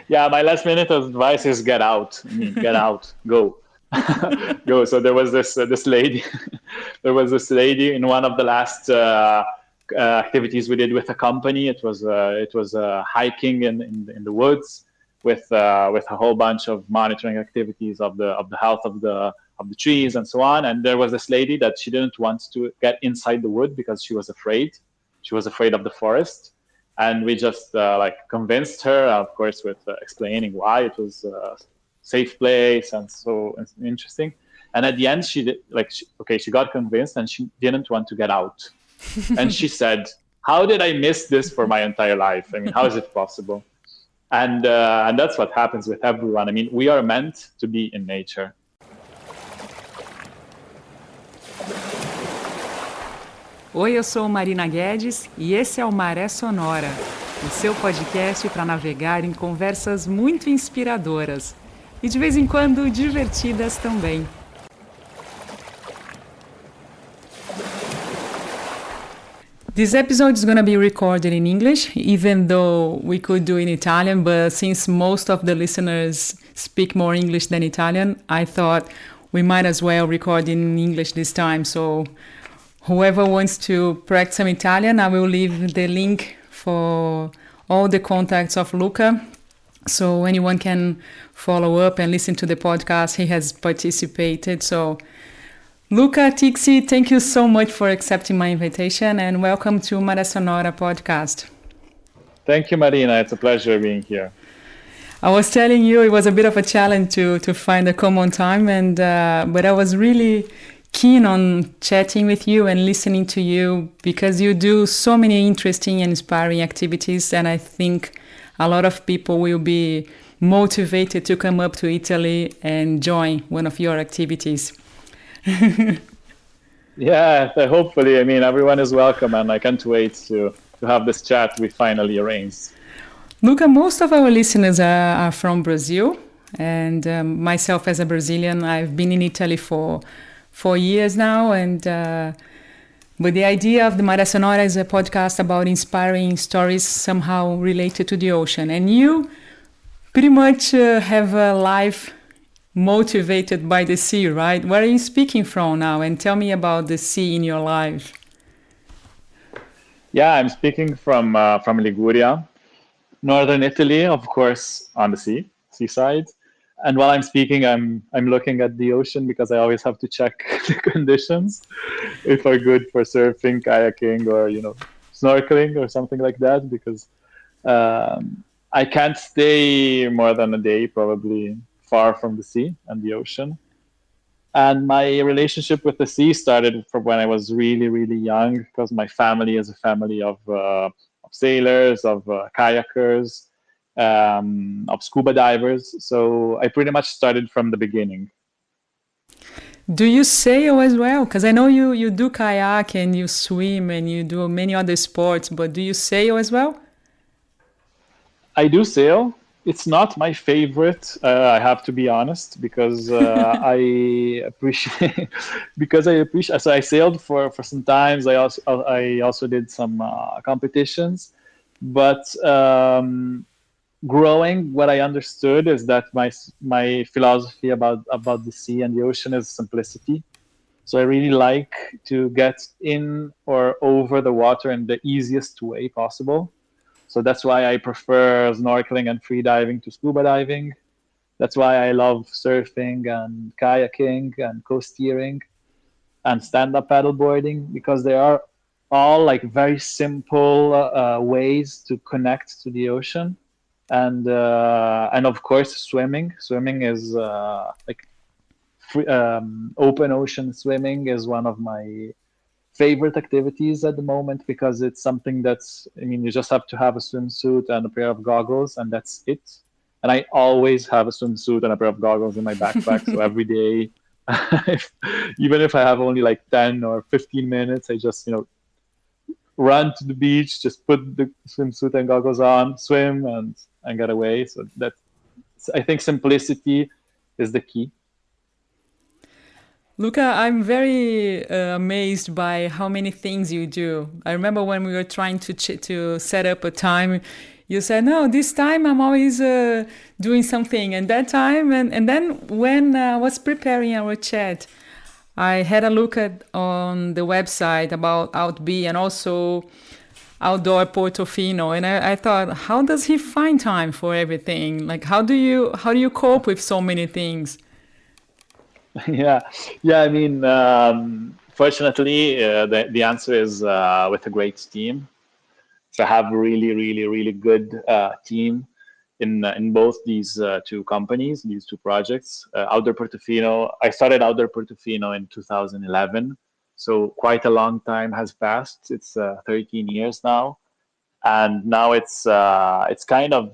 Yeah, my last minute advice is get out. I mean, get out, go, go. So there was this lady, there was this lady in one of the last activities we did with a company. It was hiking in the woods with a whole bunch of monitoring activities of the health of the trees and so on. And there was this lady that she didn't want to get inside the wood because she was afraid. She was afraid of the forest. And we just convinced her, of course, with explaining why it was a safe place and so interesting. And at the end, she got convinced and she didn't want to get out. And she said, "How did I miss this for my entire life? I mean, how is it possible?" And that's what happens with everyone. I mean, we are meant to be in nature. Oi, eu sou Marina Guedes e esse é o Maré Sonora, o seu podcast para navegar em conversas muito inspiradoras e de vez em quando divertidas também. This episode is going to be recorded in English, even though we could do in Italian, but since most of the listeners speak more English than Italian, I thought we might as well record in English this time. So whoever wants to practice some Italian, I will leave the link for all the contacts of Luca, so anyone can follow up and listen to the podcast. He has participated. So Luca Tixi, thank you so much for accepting my invitation and welcome to Maré Sonora podcast. Thank you, Marina. It's a pleasure being here. I was telling you it was a bit of a challenge to find a common time, and but I was really keen on chatting with you and listening to you because you do so many interesting and inspiring activities, and I think a lot of people will be motivated to come up to Italy and join one of your activities. Yeah, hopefully. I mean, everyone is welcome, and I can't wait to have this chat we finally arranged. Luca, most of our listeners are from Brazil, and myself as a Brazilian, I've been in Italy for 4 years now, and but the idea of the Maré Sonora is a podcast about inspiring stories somehow related to the ocean, and you pretty much have a life motivated by the sea, right? Where are you speaking from now? And tell me about the sea in your life. Yeah, I'm speaking from Ligúria, northern Italy, of course, on the seaside. And while I'm speaking, I'm looking at the ocean because I always have to check the conditions if are good for surfing, kayaking, or snorkeling or something like that. Because I can't stay more than a day, probably, far from the sea and the ocean. And my relationship with the sea started from when I was really, really young, because my family is a family of sailors, of kayakers, of scuba divers. So I pretty much started from the beginning. Do you sail as well? Because I know you do kayak and you swim and you do many other sports, but do you sail as well? I do sail. It's not my favorite, I have to be honest, because I appreciate. So I sailed for some times. I also did some competitions, but growing, what I understood is that my philosophy about the sea and the ocean is simplicity. So I really like to get in or over the water in the easiest way possible. So that's why I prefer snorkeling and free diving to scuba diving. That's why I love surfing and kayaking and co-steering and stand-up paddleboarding, because they are all very simple ways to connect to the ocean. And of course, swimming. Swimming is open ocean swimming is one of my favorite activities at the moment, because it's something you just have to have a swimsuit and a pair of goggles, and that's it. And I always have a swimsuit and a pair of goggles in my backpack. So every day, even if I have only 10 or 15 minutes, I just, run to the beach, just put the swimsuit and goggles on, swim and get away. So I think simplicity is the key. Luca, I'm very amazed by how many things you do. I remember when we were trying to set up a time, you said, no, this time I'm always doing something. And that time, and then when I was preparing our chat, I had a look on the website about OutBe and also outdoor Portofino, and I thought, how does he find time for everything? Like, how do you cope with so many things? Yeah, I mean, fortunately, the answer is with a great team. So I have a really good team in both these two companies, these two projects. Outdoor Portofino, I started Outdoor Portofino in 2011, so quite a long time has passed. It's 13 years now, and now it's kind of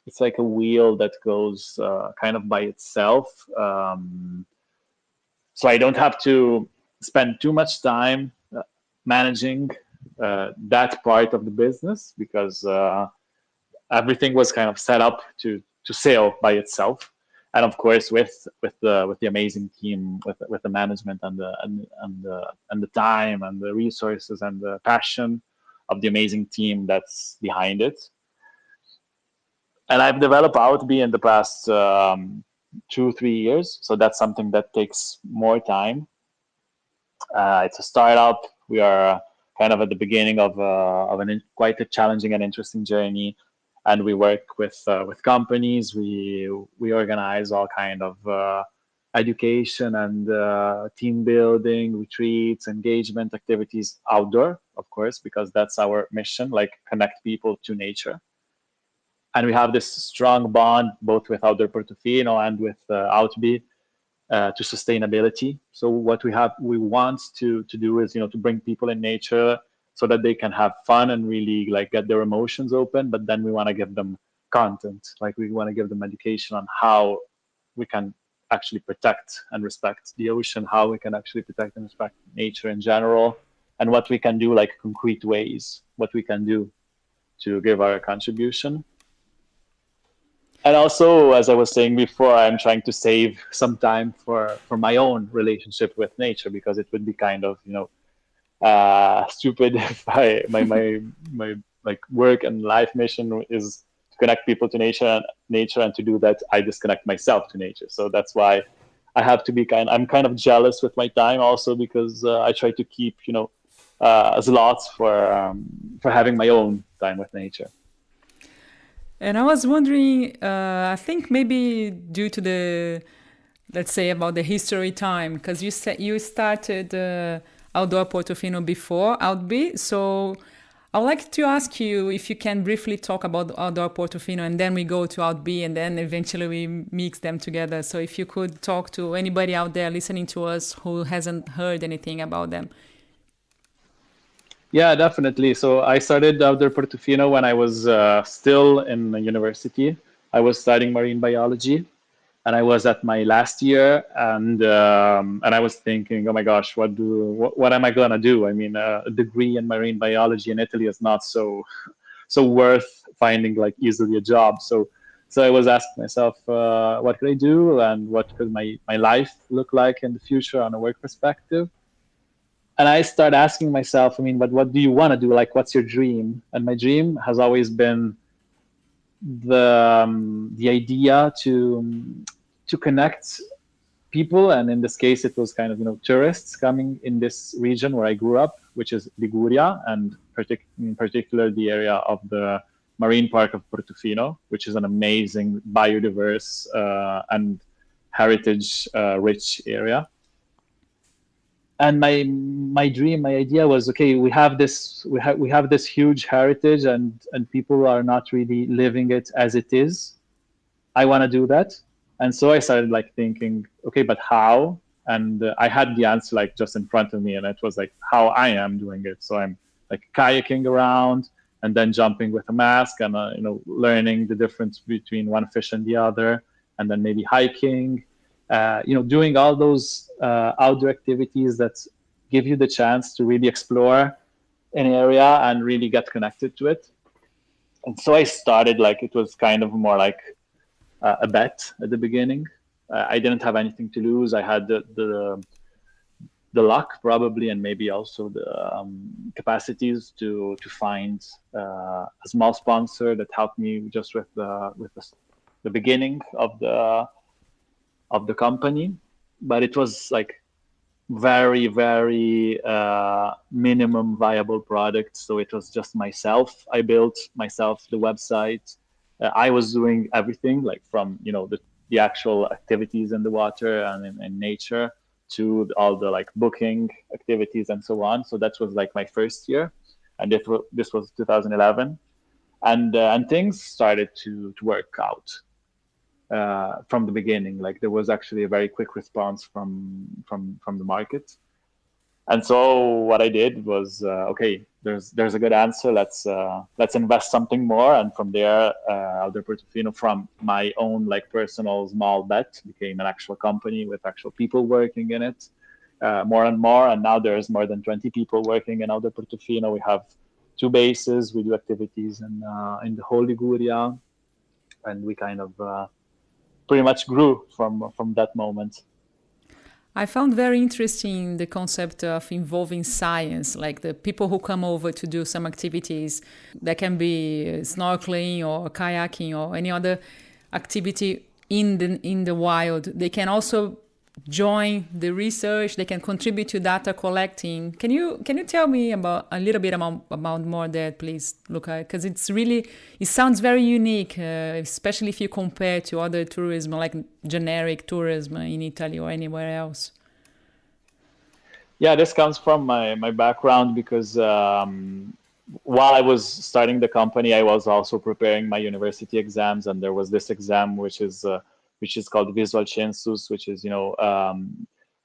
it's like a wheel that goes kind of by itself. So I don't have to spend too much time managing that part of the business because everything was kind of set up to sail by itself. And of course, with the amazing team, with the management and the time and the resources and the passion of the amazing team that's behind it. And I've developed OutBe in the past 2-3 years, so that's something that takes more time. It's a startup. We are kind of at the beginning of quite a challenging and interesting journey, and we work with companies. We organize all kind of education and team building, retreats, engagement activities outdoor, of course, because that's our mission, like connect people to nature. And we have this strong bond both with Outdoor Portofino and with OutBe to sustainability. So what we want to do is to bring people in nature so that they can have fun and really like get their emotions open. But then we want to give them content, like we want to give them education on how we can actually protect and respect the ocean, how we can actually protect and respect nature in general, and what we can do, like concrete ways, what we can do to give our contribution. And also, as I was saying before, I'm trying to save some time for my own relationship with nature, because it would be kind of stupid if my like work and life mission is to connect people to nature, and to do that I disconnect myself to nature. So that's why I have to be I'm kind of jealous with my time also, because I try to keep slots for having my own time with nature. And I was wondering, I think maybe due to the, let's say, about the history time, because you said you started Outdoor Portofino before OutBe. So I would like to ask you if you can briefly talk about Outdoor Portofino, and then we go to OutBe, and then eventually we mix them together. So if you could talk to anybody out there listening to us who hasn't heard anything about them. Yeah, definitely. So I started Outdoor Portofino when I was still in university. I was studying marine biology, and I was at my last year, and I was thinking, oh my gosh, what am I gonna do? I mean, a degree in marine biology in Italy is not so worth finding like easily a job. So I was asking myself, what could I do, and what could my life look like in the future on a work perspective? And I started asking myself, I mean, but what do you want to do? Like, what's your dream? And my dream has always been the idea to connect people, and in this case, it was kind of tourists coming in this region where I grew up, which is Ligúria, and in particular the area of the marine park of Portofino, which is an amazing biodiverse and heritage rich area. And my dream, my idea was, okay, we have this huge heritage, and people are not really living it as it is. I want to do that. And so I started like thinking, okay, but how? And I had the answer like just in front of me, and it was like how I am doing it. So I'm like kayaking around, and then jumping with a mask, and learning the difference between one fish and the other, and then maybe hiking. Doing all those outdoor activities that give you the chance to really explore an area and really get connected to it. And so I started, like, it was kind of more like a bet at the beginning. I didn't have anything to lose. I had the luck probably, and maybe also the capacities to find a small sponsor that helped me just with the beginning of the company. But it was like very, very minimum viable product. So it was just myself. I built myself the website. I was doing everything, like from the actual activities in the water and in nature, to all the like booking activities and so on. So that was like my first year, and this was 2011, and things started to work out from the beginning. Like there was actually a very quick response from the market. And so what I did was, okay, there's a good answer. Let's invest something more. And from there, Portofino, from my own like personal small bet, became an actual company with actual people working in it, more and more. And now there's more than 20 people working in Portofino. We have 2 bases. We do activities in the whole Ligúria, and we kind of pretty much grew from that moment. I found very interesting the concept of involving science, like the people who come over to do some activities that can be snorkeling or kayaking or any other activity in the wild. They can also join the research. They can contribute to data collecting. Can you tell me a little bit about more that, please, Luca? Because it sounds very unique, especially if you compare to other tourism, like generic tourism in Italy or anywhere else. Yeah, this comes from my background, because while I was starting the company, I was also preparing my university exams, and there was this exam which is called Visual Census, which is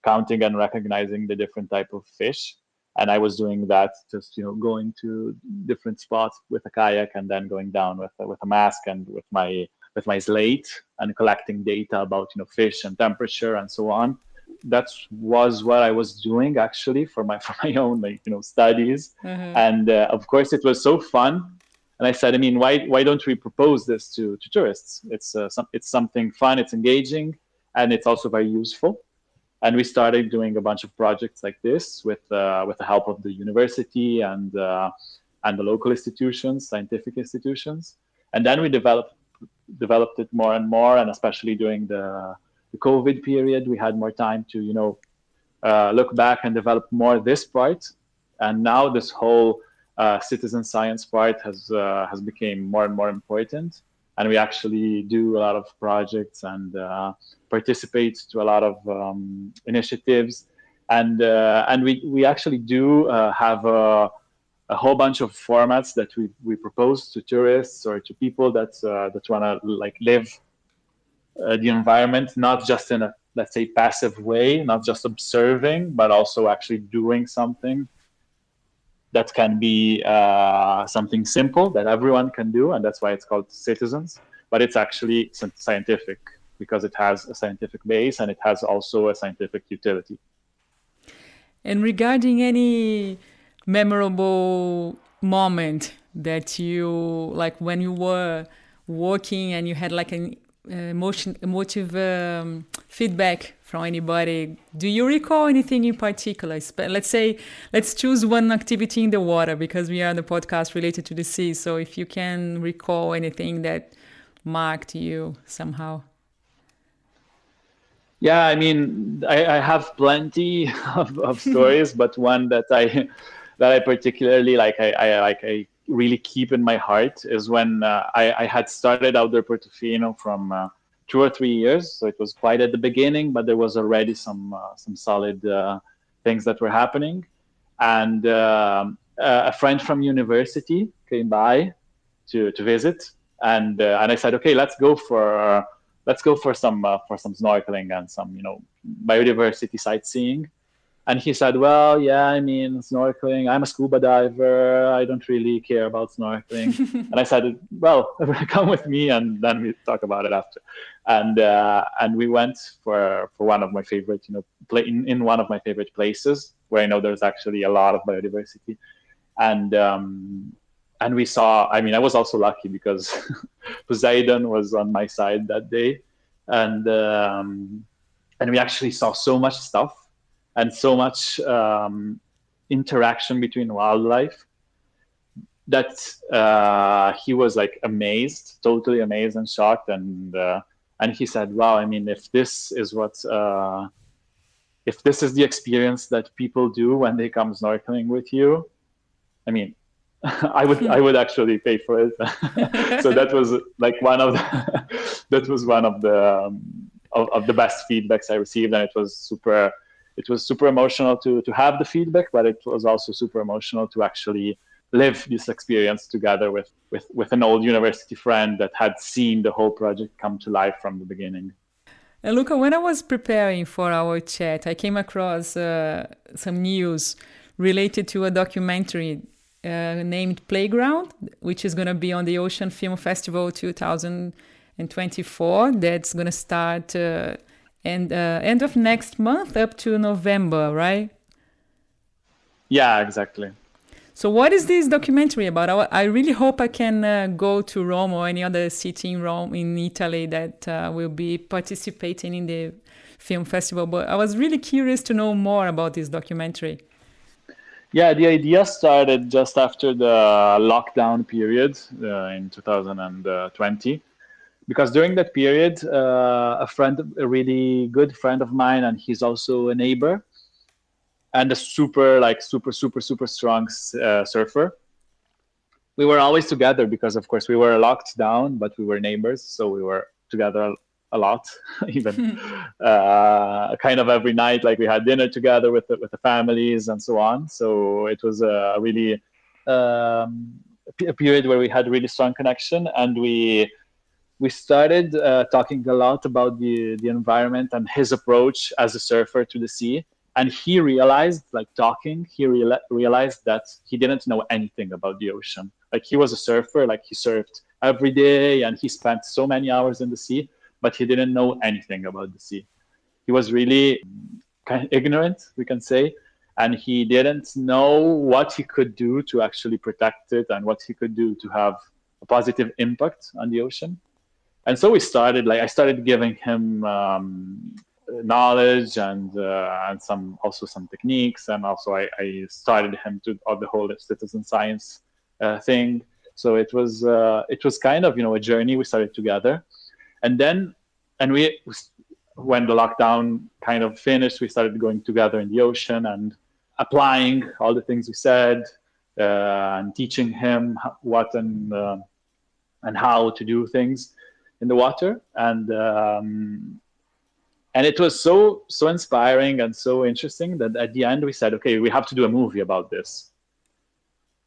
counting and recognizing the different type of fish. And I was doing that, just going to different spots with a kayak, and then going down with a mask and with my slate, and collecting data about fish and temperature and so on. That was what I was doing actually for my own studies. Mm-hmm. And of course it was so fun. And I said, I mean, why don't we propose this to tourists? It's something fun, it's engaging, and it's also very useful. And we started doing a bunch of projects like this with the help of the university and the local institutions, scientific institutions. And then we developed it more and more, and especially during the COVID period, we had more time to look back and develop more this part. And now this whole citizen science part has become more and more important, and we actually do a lot of projects and participate to a lot of initiatives, and we actually do have a whole bunch of formats that we propose to tourists or to people that want to like live the environment, not just in a, let's say, passive way, not just observing, but also actually doing something that can be something simple that everyone can do, and that's why it's called Citizens. But it's actually scientific, because it has a scientific base and it has also a scientific utility. And regarding any memorable moment that you, like when you were working and you had like an emotive feedback from anybody, do you recall anything in particular? Let's choose one activity in the water, because we are the podcast related to the sea. So if you can recall anything that marked you somehow. Yeah, I mean, I have plenty of stories, but one that I particularly I really keep in my heart is when I had started Portofino from 2 or 3 years. So it was quite at the beginning, but there was already some solid things that were happening. And a friend from university came by to visit, and I said, okay, let's go for some snorkeling and some biodiversity sightseeing. And he said, well, yeah, I mean, snorkeling, I'm a scuba diver, I don't really care about snorkeling. And I said, well, come with me, and then we talk about it after. And we went for one of my favorite, in one of my favorite places, where I know there's actually a lot of biodiversity. And we saw, I mean, I was also lucky because Poseidon was on my side that day. And we actually saw so much stuff. and so much interaction between wildlife that he was like amazed, totally amazed and shocked. And he said, wow, I mean, if this is the experience that people do when they come snorkeling with you, I mean, I would actually pay for it. So that was like one of the best feedbacks I received, and it was super emotional to have the feedback, but it was also super emotional to actually live this experience together with an old university friend that had seen the whole project come to life from the beginning. And Luca, when I was preparing for our chat, I came across some news related to a documentary named Playground, which is going to be on the Ocean Film Festival 2024. That's going to start end of next month up to November, right? Yeah, exactly. So what is this documentary about? I really hope I can go to Rome or any other city in Rome, in Italy, that will be participating in the film festival. But I was really curious to know more about this documentary. Yeah, the idea started just after the lockdown period in 2020, because during that period, a really good friend of mine, and he's also a neighbor, and a super strong surfer. We were always together because, of course, we were locked down, but we were neighbors, so we were together a lot, even kind of every night. Like, we had dinner together with the families and so on. So it was a really a period where we had really strong connection, and we started talking a lot about the environment and his approach as a surfer to the sea. And he realized, like talking, realized that he didn't know anything about the ocean. Like, he was a surfer, like he surfed every day and he spent so many hours in the sea, but he didn't know anything about the sea. He was really kind of ignorant, we can say, and he didn't know what he could do to actually protect it and what he could do to have a positive impact on the ocean. And so I started giving him knowledge and some techniques, and also I started him to the whole citizen science thing. So it was kind of, a journey we started together. And then, when the lockdown kind of finished, we started going together in the ocean and applying all the things we said, and teaching him what and how to do things in the water. And it was so inspiring and so interesting that at the end we said, okay, we have to do a movie about this.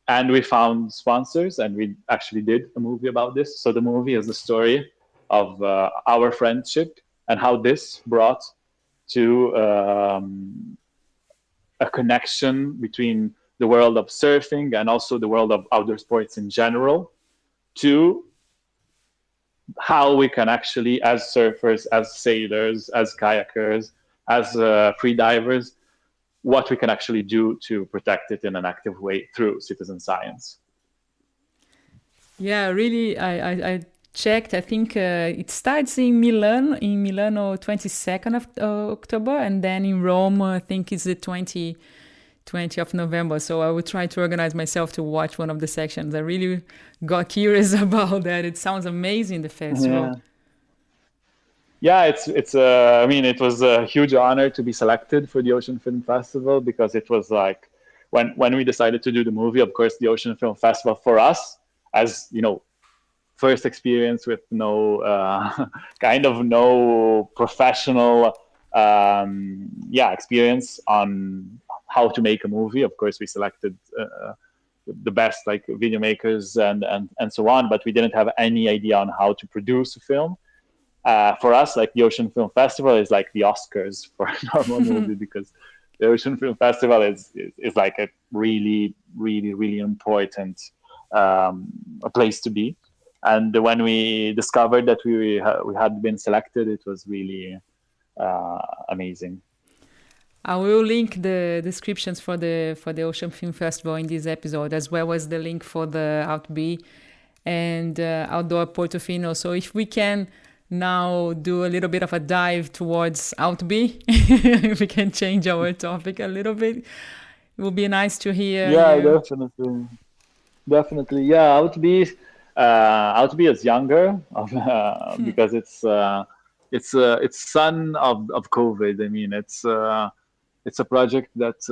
And we found sponsors, and we actually did a movie about this. So the movie is the story of our friendship and how this brought to a connection between the world of surfing and also the world of outdoor sports in general, to how we can actually, as surfers, as sailors, as kayakers, as free divers, what we can actually do to protect it in an active way through citizen science. Yeah, really, I checked. I think it starts in Milano 22nd of October, and then in Rome, I think it's the 20th of November. So I will try to organize myself to watch one of the sections. I really got curious about that. It sounds amazing, the festival. Yeah, it's I mean, it was a huge honor to be selected for the Ocean Film Festival, because it was like when we decided to do the movie, of course, the Ocean Film Festival for us, as first experience with no professional experience on how to make a movie. Of course, we selected the best video makers and so on, but we didn't have any idea on how to produce a film. For us, the Ocean Film Festival is like the Oscars for a normal movie, because the Ocean Film Festival is like a really, really, really important a place to be. And when we discovered that we had been selected, it was really amazing. I will link the descriptions for the Ocean Film Festival in this episode, as well as the link for the OutBe and Outdoor Portofino. So if we can now do a little bit of a dive towards OutBe. If we can change our topic a little bit, it would be nice to hear. Yeah, You. definitely. Yeah, OutBe is younger because it's son of COVID. I mean, it's a project that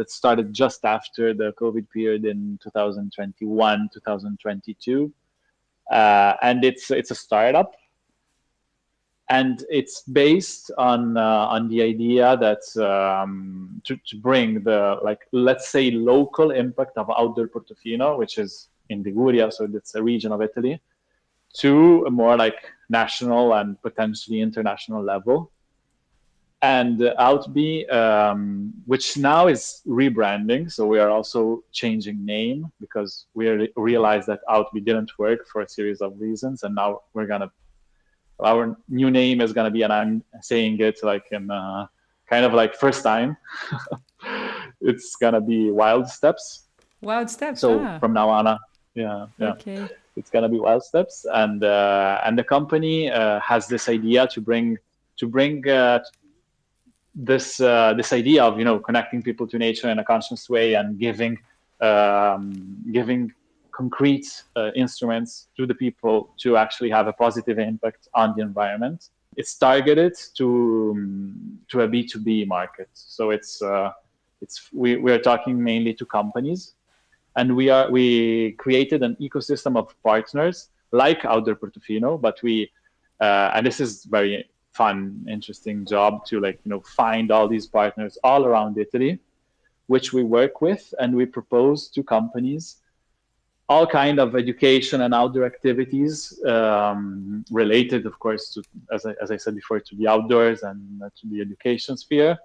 started just after the COVID period in 2021, 2022, and it's a startup, and it's based on the idea that to bring the, like, let's say, local impact of outdoor Portofino, which is in Ligúria, so it's a region of Italy, to a more like national and potentially international level. And OutBe, which now is rebranding, so we are also changing name because we realized that OutBe didn't work for a series of reasons, and now our new name is gonna be, and I'm saying it like in kind of like first time, it's gonna be Wild Steps. Wild Steps. So from now on, Okay. it's gonna be Wild Steps, and the company has this idea to bring this idea of connecting people to nature in a conscious way and giving concrete instruments to the people to actually have a positive impact on the environment. It's targeted to a B2B market, so we are talking mainly to companies, and we created an ecosystem of partners like Outdoor Portofino, but and this is very fun, interesting job to find all these partners all around Italy, which we work with, and we propose to companies all kind of education and outdoor activities related, of course, to, as I said before, to the outdoors and to the education sphere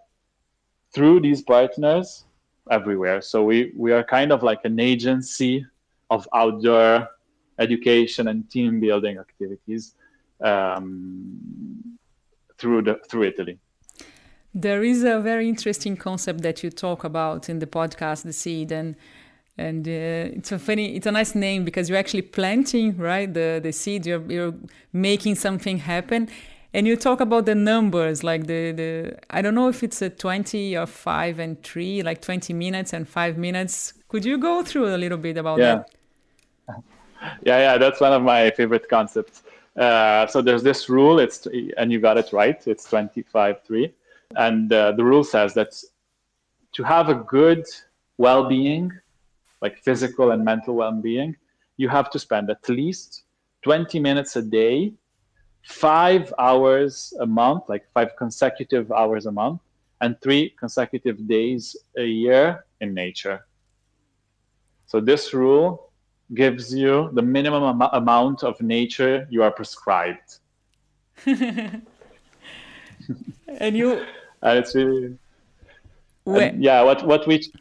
through these partners everywhere. So we are kind of like an agency of outdoor education and team building activities through Italy. There is a very interesting concept that you talk about in the podcast, The Seed, and it's a nice name because you're actually planting, right, the seed. You're making something happen, and you talk about the numbers, like the I don't know if it's a 20 or 5 and 3, like 20 minutes and 5 minutes. Could you go through a little bit about that? Yeah, that's one of my favorite concepts. So there's this rule, and you got it right, it's 25-3. And the rule says that to have a good well-being, like physical and mental well-being, you have to spend at least 20 minutes a day, 5 hours a month, like 5 consecutive hours a month, and 3 consecutive days a year in nature. So this rule gives you the minimum amount of nature you are prescribed. And it's really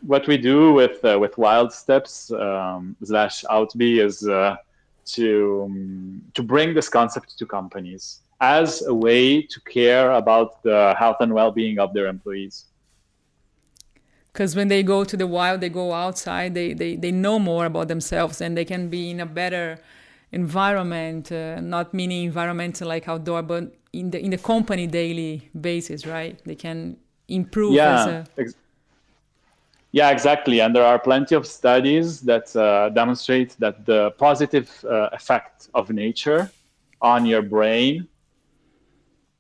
what we do with Wild Steps / OutBe is to bring this concept to companies as a way to care about the health and well-being of their employees. Because when they go to the wild, they go outside, they know more about themselves, and they can be in a better environment, not meaning environment like outdoor, but in the company daily basis, right? They can improve. Yeah, exactly. And there are plenty of studies that demonstrate that the positive effect of nature on your brain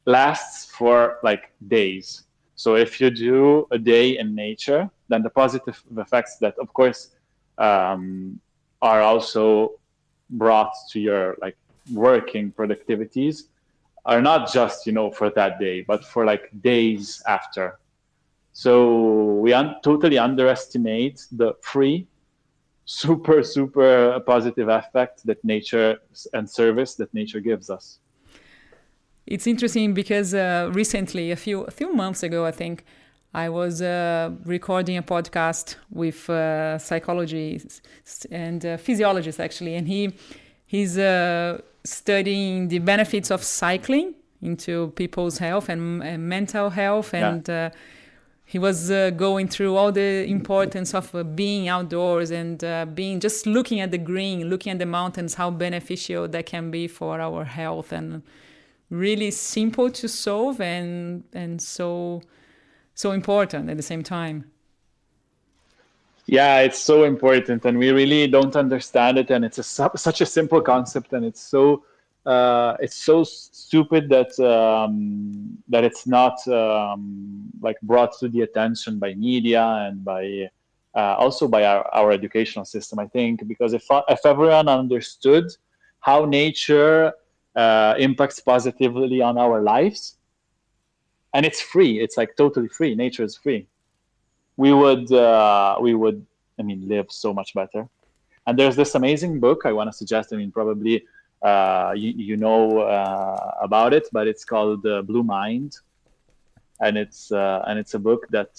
lasts for like days. So if you do a day in nature, then the positive effects that, of course, are also brought to your like working productivities are not just, for that day, but for like days after. So we totally underestimate the free, super positive effect that nature and service that nature gives us. It's interesting because recently, a few months ago, I think, I was recording a podcast with psychologists and physiologists, actually, and he's studying the benefits of cycling into people's health and mental health, and he was going through all the importance of being outdoors and being just looking at the green, looking at the mountains, how beneficial that can be for our health. And really simple to solve and so important at the same time. Yeah, it's so important, and we really don't understand it. And it's such a simple concept, and it's so stupid that it's not like brought to the attention by media and by also by our educational system. I think because if everyone understood how nature impacts positively on our lives, and it's free, it's like totally free. Nature is free. We would live so much better. And there's this amazing book I want to suggest. I mean, probably you know about it, but it's called Blue Mind, and it's a book that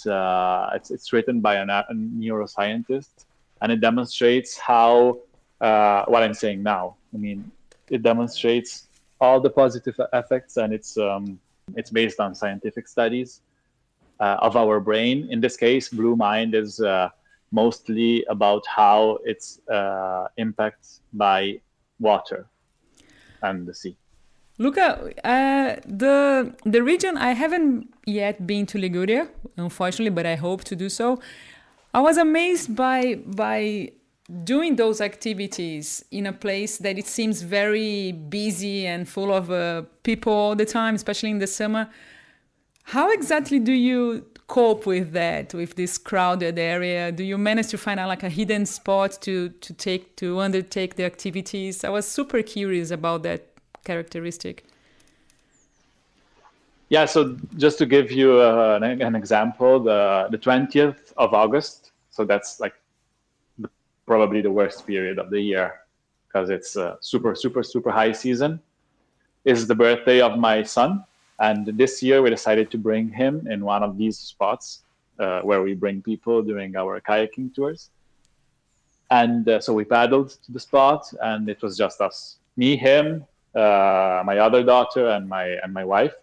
it's written by a neuroscientist, and it demonstrates how what I'm saying now. I mean, it demonstrates all the positive effects, and it's based on scientific studies of our brain. In this case, Blue Mind is mostly about how it's impacted by water and the sea. Luca, the region, I haven't yet been to Ligúria, unfortunately, but I hope to do so. I was amazed by doing those activities in a place that it seems very busy and full of people all the time, especially in the summer. How exactly do you cope with that, with this crowded area? Do you manage to find out like a hidden spot to undertake the activities? I was super curious about that characteristic. Yeah, so just to give you an example, the 20th of August, so that's like probably the worst period of the year because it's super high season, is the birthday of my son. And this year we decided to bring him in one of these spots where we bring people during our kayaking tours. And so we paddled to the spot, and it was just us, me, him, my other daughter, and my wife.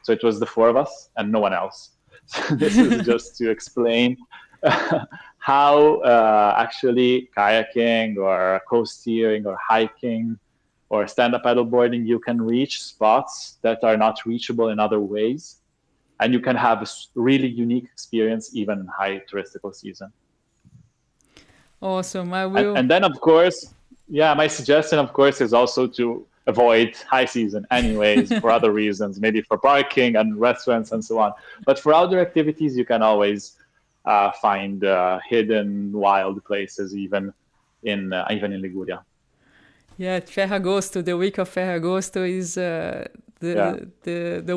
So it was the four of us and no one else. So this is just to explain how actually kayaking or coast steering or hiking or stand-up paddleboarding, you can reach spots that are not reachable in other ways, and you can have a really unique experience even in high touristical season. Awesome. I will. And then, of course, my suggestion, of course, is also to avoid high season anyways for other reasons, maybe for parking and restaurants and so on. But for outdoor activities, you can always find hidden wild places, even in Ligúria. Yeah, Ferragosto, the week of Ferragosto is the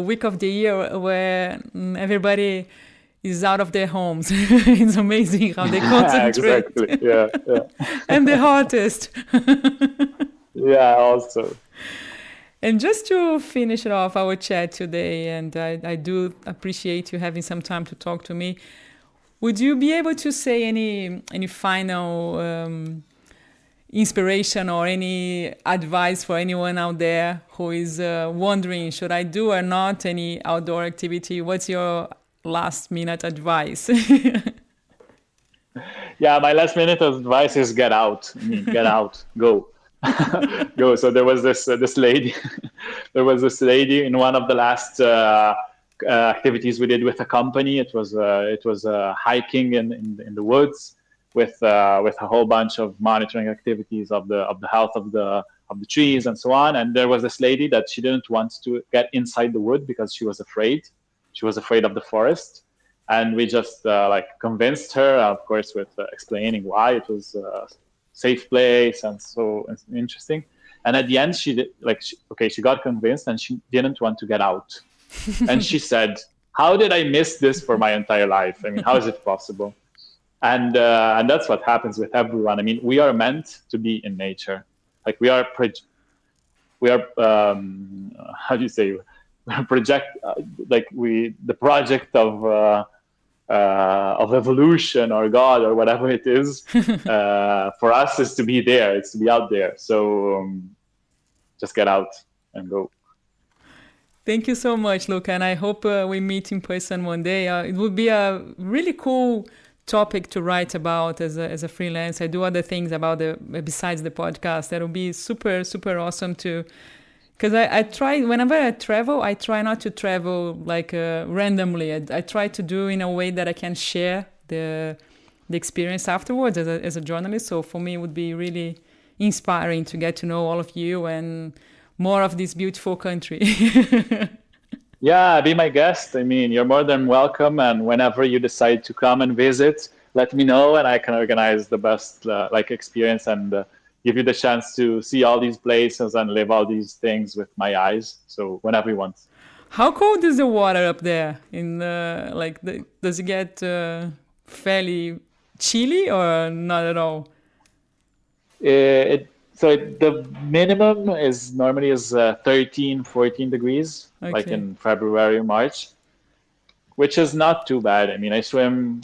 week of the year where everybody is out of their homes. It's amazing how they concentrate. Exactly. Yeah. And the hottest. Yeah, also. And just to finish it off our chat today, and I do appreciate you having some time to talk to me, would you be able to say any final inspiration or any advice for anyone out there who is wondering, should I do or not any outdoor activity? What's your last minute advice? Yeah, my last minute advice is get out. Get out, go. Go. So there was this lady in one of the last activities we did with a company. It was hiking in the woods with a whole bunch of monitoring activities of the health of the trees and so on. And there was this lady that she didn't want to get inside the wood because she was afraid. She was afraid of the forest. And we just convinced her, of course, with explaining why it was a safe place and so interesting. And at the end, she got convinced and she didn't want to get out. And she said, "How did I miss this for my entire life? I mean, how is it possible?" And that's what happens with everyone. I mean, we are meant to be in nature. Like we are how do you say, the project of evolution or God or whatever it is, for us is to be there. It's to be out there. So just get out and go. Thank you so much, Luca. And I hope we meet in person one day. It would be a really cool topic to write about as a freelance. I do other things about besides the podcast. That would be super, super awesome to Because I try, whenever I travel, I try not to travel like randomly. I try to do in a way that I can share the experience afterwards as a journalist. So for me, it would be really inspiring to get to know all of you and more of this beautiful country. Yeah, be my guest. I mean, you're more than welcome. And whenever you decide to come and visit, let me know, and I can organize the best experience and give you the chance to see all these places and live all these things with my eyes. So whenever you want. How cold is the water up there? Does it get fairly chilly or not at all? The minimum is normally 13, 14 degrees, Okay. like in February, March, which is not too bad. I mean, I swim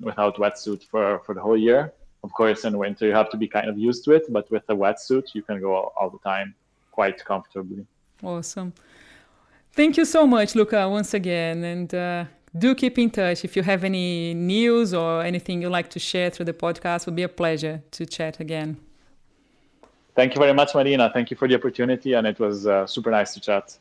without wetsuit for the whole year. Of course, in winter, you have to be kind of used to it, but with a wetsuit, you can go all the time quite comfortably. Awesome. Thank you so much, Luca, once again. And do keep in touch. If you have any news or anything you'd like to share through the podcast, it would be a pleasure to chat again. Thank you very much, Marina. Thank you for the opportunity, and it was super nice to chat.